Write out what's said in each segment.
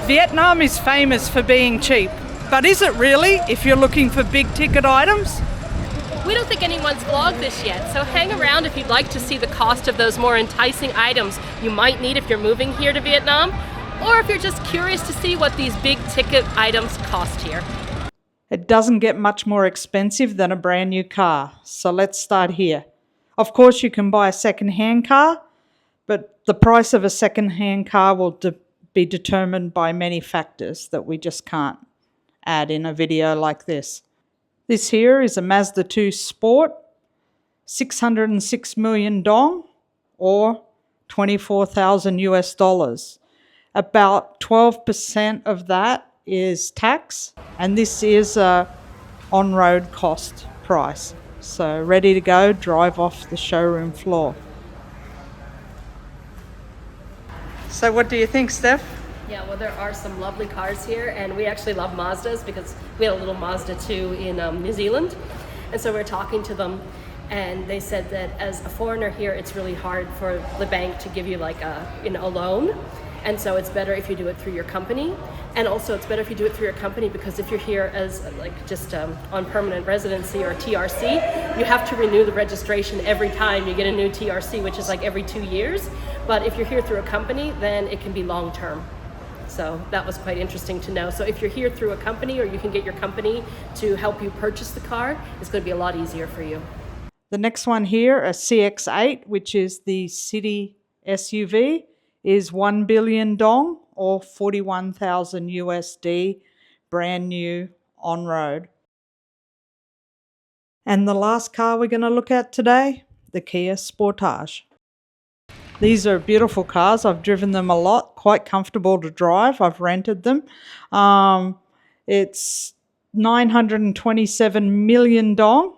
Vietnam is famous for being cheap, but is it really if you're looking for big ticket items? We don't think anyone's vlogged this yet, so hang around if you'd like to see the cost of those more enticing items you might need if you're moving here to Vietnam, or if you're just curious to see what these big ticket items cost here. It doesn't get much more expensive than a brand new car, so let's start here. Of course, you can buy a second-hand car, but the price of a second-hand car will be determined by many factors that we just can't add in a video like this. This here is a Mazda 2 Sport, 606 million dong, or 24,000 US dollars. About 12% of that is tax, and this is a on-road cost price. So ready to go, drive off the showroom floor. So what do you think, Steph? Yeah, well, there are some lovely cars here, and we actually love Mazdas because we had a little Mazda 2 in New Zealand, and so we were talking to them, and they said that as a foreigner here, it's really hard for the bank to give you like a loan, and so it's better if you do it through your company, and also it's better if you do it through your company because if you're here as like just on permanent residency or TRC, you have to renew the registration every time you get a new TRC, which is like every 2 years. But if you're here through a company, then it can be long term. So that was quite interesting to know. So if you're here through a company, or you can get your company to help you purchase the car, it's going to be a lot easier for you. The next one here, a CX-8, which is the city SUV, is 1 billion dong, or 41,000 USD, brand new on road. And the last car we're going to look at today, the Kia Sportage. These are beautiful cars. I've driven them a lot, quite comfortable to drive. I've rented them. It's 927 million dong,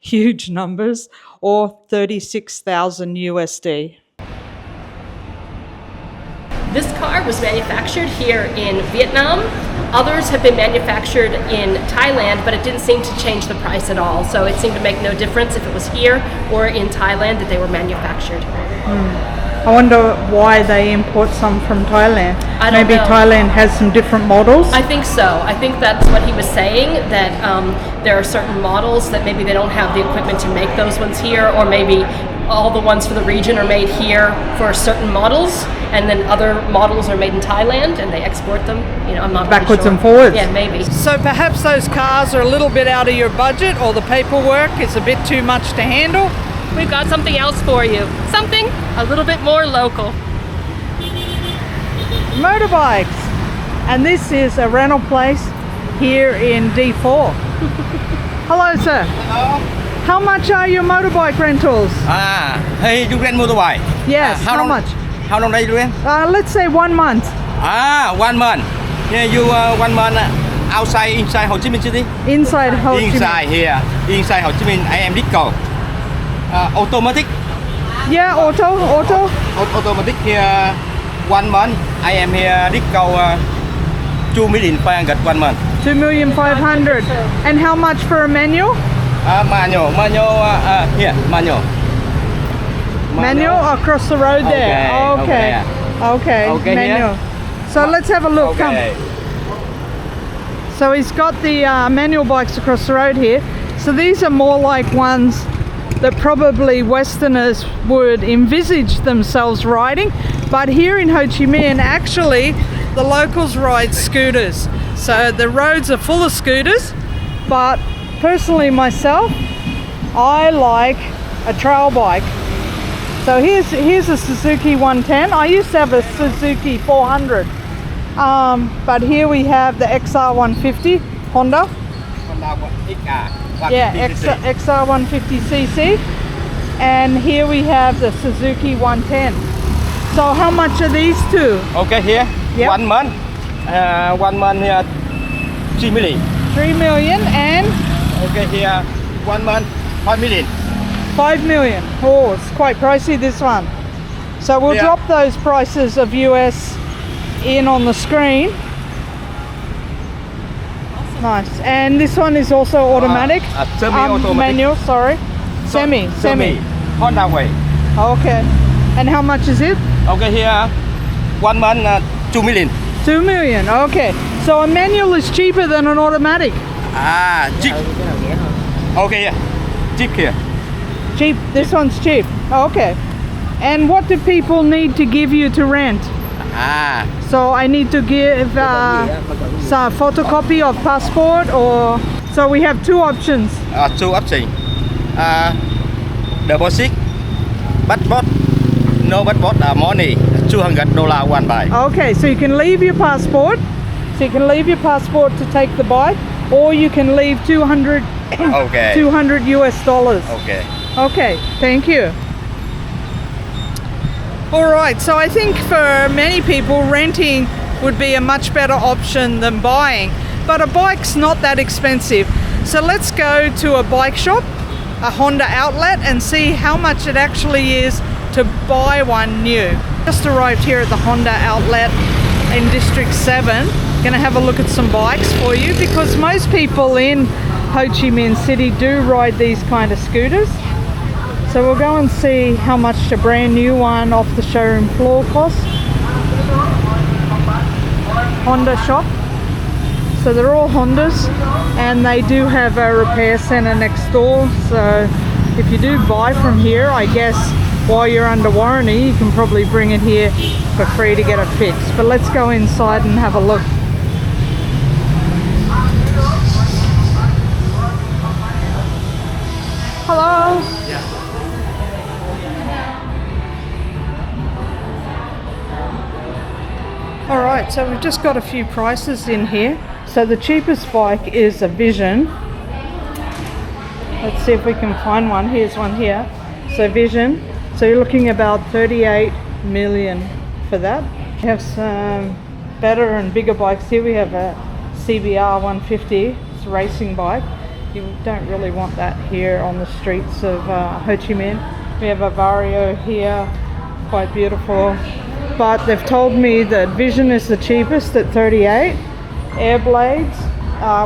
huge numbers, or 36,000 USD. This car was manufactured here in Vietnam. Others have been manufactured in Thailand, but it didn't seem to change the price at all. So it seemed to make no difference if it was here or in Thailand that they were manufactured. I wonder why they import some from Thailand. Maybe know. Thailand has some different models. I think so. I think that's what he was saying, that there are certain models that maybe they don't have the equipment to make those ones here, or maybe all the ones for the region are made here for certain models, and then other models are made in Thailand and they export them. You know, I'm not backwards really sure. and forwards. Yeah, maybe. So perhaps those cars are a little bit out of your budget, or the paperwork is a bit too much to handle. We've got something else for you. Something a little bit more local. Motorbikes. And this is a rental place here in D4. Hello, sir. Hello. How much are your motorbike rentals? Hey, you rent motorbike? Yes, how much? How long do you rent? Let's say 1 month. 1 month. Yeah, you 1 month inside Ho Chi Minh City? Inside Ho Chi Minh. Inside here, inside Ho Chi Minh, I am Disco. Automatic? Yeah, auto. Automatic here 1 month. I am here Disco 2,500,000 1 month. 2,500,000. And how much for a manual? Manual here, manual. Manual across the road there. Okay, manual. So let's have a look. Okay. Come. So he's got the manual bikes across the road here. So these are more like ones that probably Westerners would envisage themselves riding. But here in Ho Chi Minh, actually, the locals ride scooters. So the roads are full of scooters, but personally myself, I like a trail bike. So here's a Suzuki 110. I used to have a Suzuki 400. But here we have the XR 150 Honda. Yeah, XR 150cc. And here we have the Suzuki 110. So how much are these two? Okay, here, Yep. 1 month. 1 month here, 3 million. 3 million and Okay, here, 1 month, 5 million. 5 million. Oh, it's quite pricey, this one. So we'll Yeah. drop those prices of US in on the screen. Nice. And this one is also automatic? Semi-automatic. Manual, sorry. Semi. Honda way. Okay. And how much is it? Okay, here, 1 month, 2 million. 2 million. Okay. So a manual is cheaper than an automatic. Cheap. Okay, yeah. Cheap here. Cheap. This one's cheap. Okay. And what do people need to give you to rent? So I need to give some photocopy of passport, or so we have two options. Two options. Deposit, passport, no passport, money, $200 one bike. Okay, so you can leave your passport. So you can leave your passport to take the bike, or you can leave 200 Okay. $200 US. Okay. Okay, thank you. All right, so I think for many people, renting would be a much better option than buying. But a bike's not that expensive. So let's go to a bike shop, a Honda outlet, and see how much it actually is to buy one new. Just arrived here at the Honda outlet in District 7. Gonna have a look at some bikes for you, because most people in Ho Chi Minh City do ride these kind of scooters. So we'll go and see how much a brand new one off the showroom floor costs. Honda shop. So they're all Hondas, and they do have a repair center next door. So if you do buy from here, I guess while you're under warranty, you can probably bring it here for free to get it fixed. But let's go inside and have a look. Hello. All right, so we've just got a few prices in here. So the cheapest bike is a Vision. Let's see if we can find one. Here's one here. So Vision. So you're looking about 38 million for that. We have some better and bigger bikes here. We have a CBR 150. It's a racing bike. You don't really want that here on the streets of Ho Chi Minh. We have a Vario here, quite beautiful. But they've told me that Vision is the cheapest at 38. Airblades,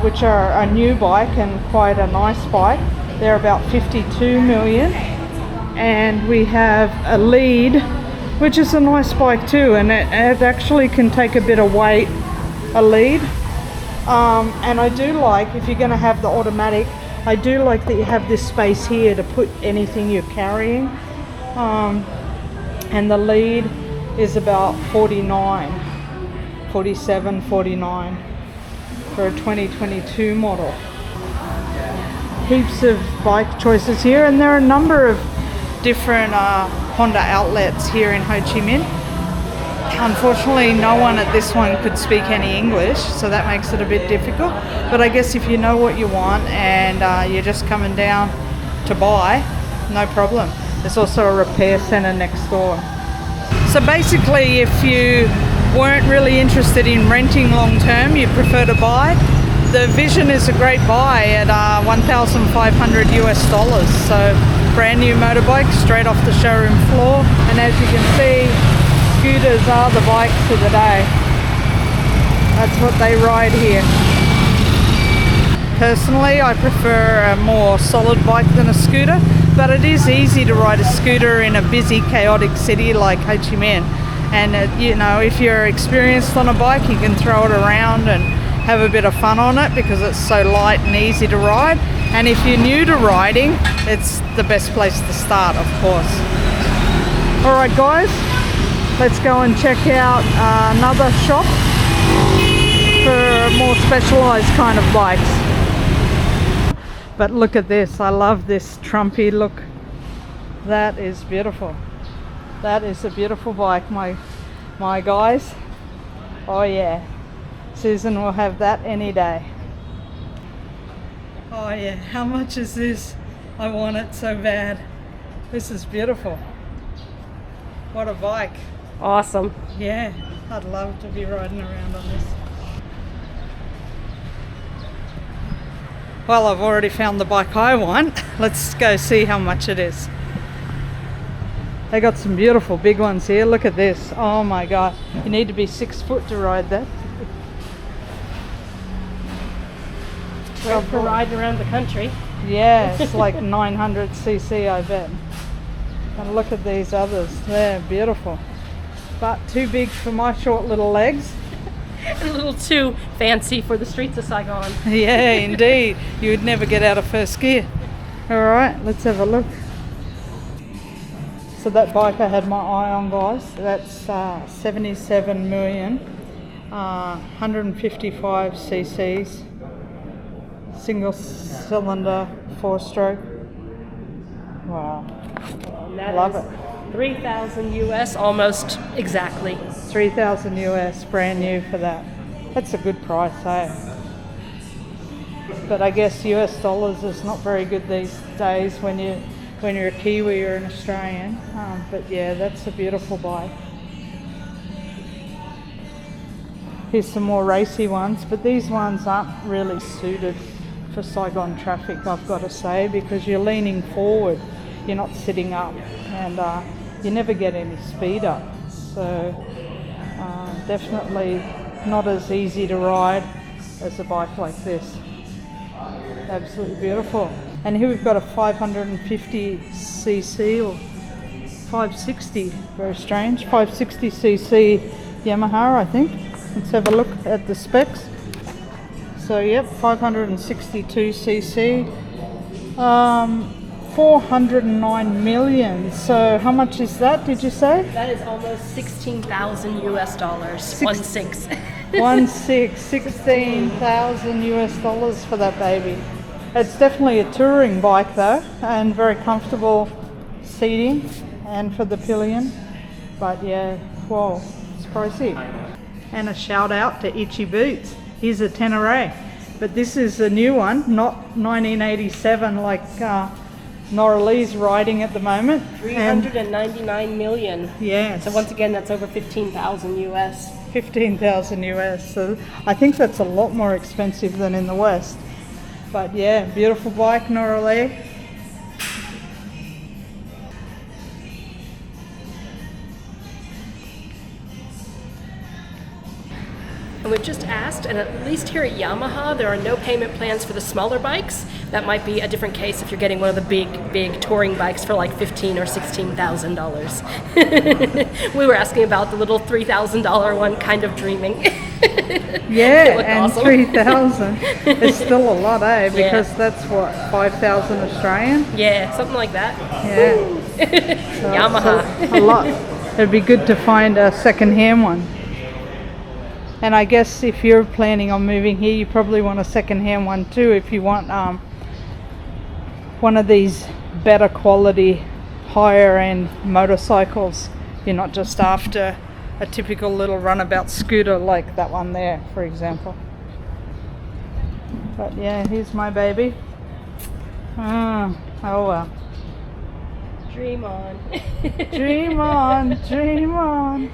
which are a new bike and quite a nice bike, they're about 52 million. And we have a Lead, which is a nice bike too, and it actually can take a bit of weight, a Lead. And I do like, if you're going to have the automatic, I do like that you have this space here to put anything you're carrying. And the Lead is about 47, 49 for a 2022 model. Heaps of bike choices here, and there are a number of different Honda outlets here in Ho Chi Minh. Unfortunately, no one at this one could speak any English, so that makes it a bit difficult. But I guess if you know what you want and you're just coming down to buy, no problem. There's also a repair center next door. So basically, if you weren't really interested in renting long term, you prefer to buy, the Vision is a great buy at $1,500 US. So brand new motorbike straight off the showroom floor. And as you can see, scooters are the bikes of the day. That's what they ride here. Personally, I prefer a more solid bike than a scooter, but it is easy to ride a scooter in a busy, chaotic city like Ho Chi Minh. And you know, if you're experienced on a bike, you can throw it around and have a bit of fun on it because it's so light and easy to ride. And if you're new to riding, it's the best place to start, of course. All right, guys, let's go and check out another shop for more specialized kind of bikes. But look at this, I love this Trumpy look. That is beautiful. That is a beautiful bike, my guys. Oh yeah, Susan will have that any day. Oh yeah, how much is this? I want it so bad. This is beautiful. What a bike. Awesome. Yeah, I'd love to be riding around on this. Well, I've already found the bike I want. Let's go see how much it is. They got some beautiful big ones here. Look at this. Oh my God. You need to be 6 foot to ride that. Well, for riding around the country. Yeah, it's like 900cc, I bet. And look at these others. They're beautiful. But too big for my short little legs. a little too fancy for the streets of Saigon. Yeah, indeed. You would never get out of first gear. All right, let's have a look. So that bike I had my eye on, guys, that's 77 million, 155 cc's, single cylinder, 4-stroke. Wow, And that love is it. 3,000 US, almost exactly. 3,000 US, brand new for that. That's a good price, eh? But I guess US dollars is not very good these days when you're a Kiwi or an Australian. But yeah, that's a beautiful bike. Here's some more racy ones, but these ones aren't really suited for Saigon traffic, I've got to say, because you're leaning forward, you're not sitting up, and you never get any speed up. So definitely not as easy to ride as a bike like this. Absolutely beautiful. And here we've got a 550cc or 560, very strange, 560cc Yamaha, I think. Let's have a look at the specs. So yep, 562cc, 409 million. So how much is that, did you say? That is almost 16,000 US dollars. 16,000 US dollars for that baby. It's definitely a touring bike though, and very comfortable seating and for the pillion. But yeah, whoa, it's pricey. And a shout out to Itchy Boots. Here's a Tenere, but this is a new one, not 1987 like Nora Lee's riding at the moment. 399 million. Yes. So once again, that's over 15,000 US. 15,000 US. So I think that's a lot more expensive than in the West. But yeah, beautiful bike, Nora Lee. And we've just asked, and at least here at Yamaha, there are no payment plans for the smaller bikes. That might be a different case if you're getting one of the big touring bikes for like $15,000 or $16,000. We were asking about the little $3,000 one, kind of dreaming. Yeah, and awesome. 3,000. It's still a lot, eh? Because Yeah. that's what, 5,000 Australian? Yeah, something like that. Yeah. So Yamaha. it's a lot. It'd be good to find a second-hand one. And I guess if you're planning on moving here, you probably want a second-hand one too if you want one of these better quality, higher-end motorcycles. You're not just after a typical little runabout scooter like that one there, for example. But yeah, here's my baby. Oh well. Dream on. Dream on, dream on.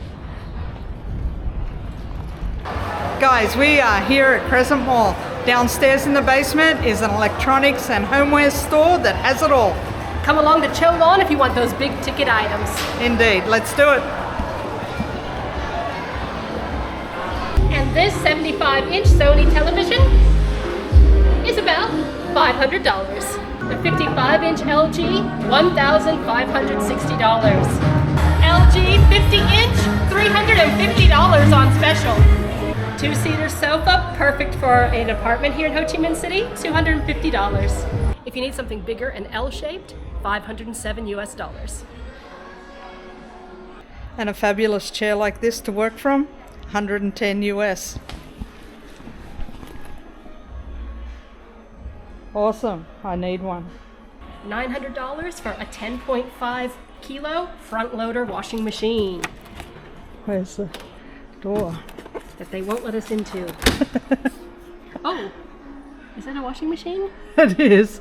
Guys, we are here at Crescent Mall. Downstairs in the basement is an electronics and homewares store that has it all. Come along to Cho Lawn if you want those big ticket items. Indeed, let's do it. And this 75-inch Sony television is about $500. The 55-inch LG, $1,560. LG 50-inch, $350 on special. Two-seater sofa, perfect for an apartment here in Ho Chi Minh City, $250. If you need something bigger and L-shaped, $507 US. And a fabulous chair like this to work from, 110 US. Awesome, I need one. $900 for a 10.5 kilo front loader washing machine Where's the door? that they won't let us into. Oh, is that a washing machine? It is.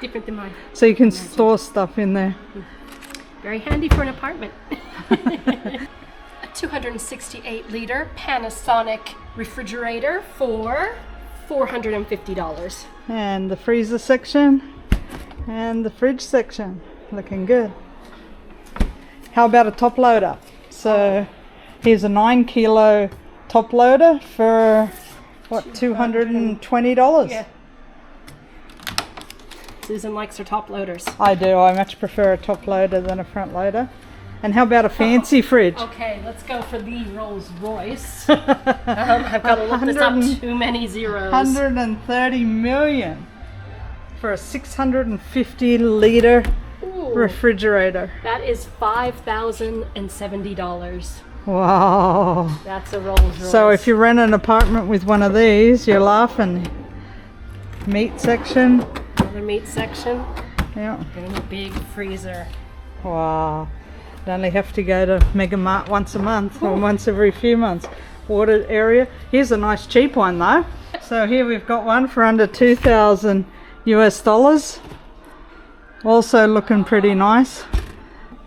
Different than mine. So you can store stuff in there. Very handy for an apartment. A 268-liter Panasonic refrigerator for $450. And the freezer section and the fridge section. Looking good. How about a top loader? So here's a 9 kilo top loader for what, $220? Yeah. Susan likes her top loaders. I do. I much prefer a top loader than a front loader. And how about a fancy fridge? Okay, let's go for the Rolls Royce. I've got to look this up. Too many zeros. 130 million for a 650 litre refrigerator. That is $5,070. Wow. That's a Rolls Royce. So if you rent an apartment with one of these, you're laughing. Meat section. Another meat section. Yeah. And a big freezer. Wow. You only have to go to Mega Mart once a month or once every few months. Water area. Here's a nice cheap one though. So here we've got one for under 2,000 US dollars. Also looking pretty nice,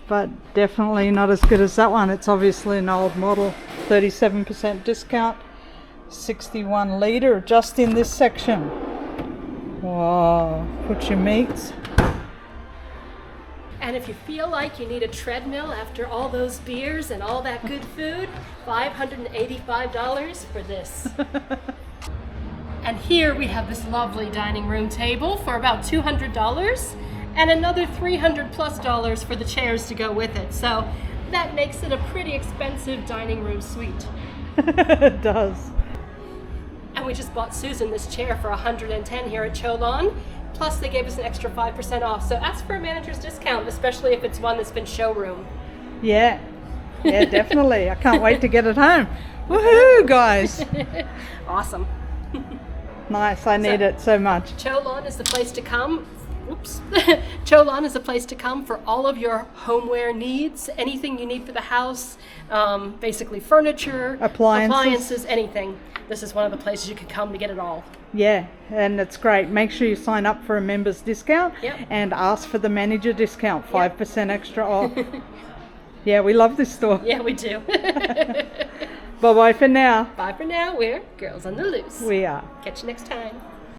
but definitely not as good as that one. It's obviously an old model. 37% discount. 61 litre just in this section. Wow. Put your meats. And if you feel like you need a treadmill after all those beers and all that good food, $585 for this. And here we have this lovely dining room table for about $200 and another $300+ for the chairs to go with it. So that makes it a pretty expensive dining room suite. It does. And we just bought Susan this chair for $110 here at Cholon. Plus they gave us an extra 5% off. So ask for a manager's discount, especially if it's one that's been showroom. Yeah, definitely. I can't wait to get it home. Woohoo, guys. Awesome. Nice, I need it so much. Cholon is the place to come. Oops. Cholon is the place to come for all of your homeware needs. Anything you need for the house, basically furniture, appliances, anything. This is one of the places you can come to get it all. Yeah, and it's great. Make sure you sign up for a member's discount and ask for the manager discount, 5% extra off. Yeah, we love this store. Yeah, we do. Bye-bye for now. Bye for now. We're Girls on the Loose. We are. Catch you next time.